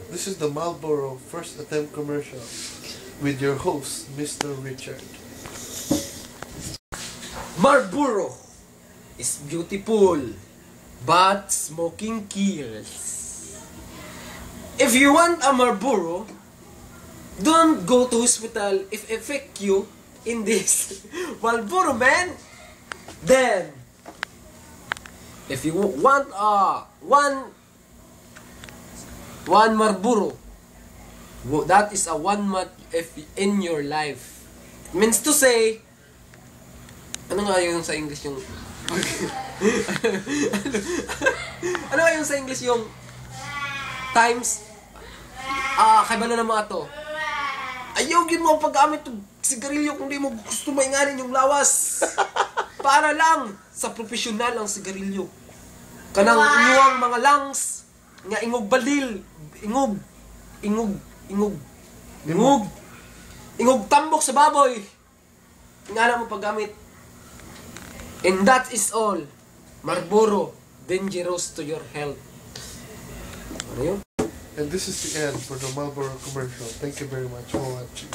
This is the Marlboro first attempt commercial with your host, Mr. Richard. Marlboro is beautiful, but smoking kills. If you want a Marlboro, don't go to hospital if it affect you in this Marlboro, man. Then, if you want one Marlboro, that is a 1 month in your life. It means to say, ano nga yung sa English yung ano nga yung sa English yung times kaiba na mga to. Ayaw yun mo paggamit ng sigarilyo kung di mo gusto mainganin yung lawas. Para lang sa profesional ang sigarilyo. Kanang inyong mga lungs nga ingog balil, ingog tambok sa baboy. Ingana mo paggamit. And that is all. Marlboro, dangerous to your health. Ano yun? And this is the end for the Marlboro commercial. Thank you very much for watching.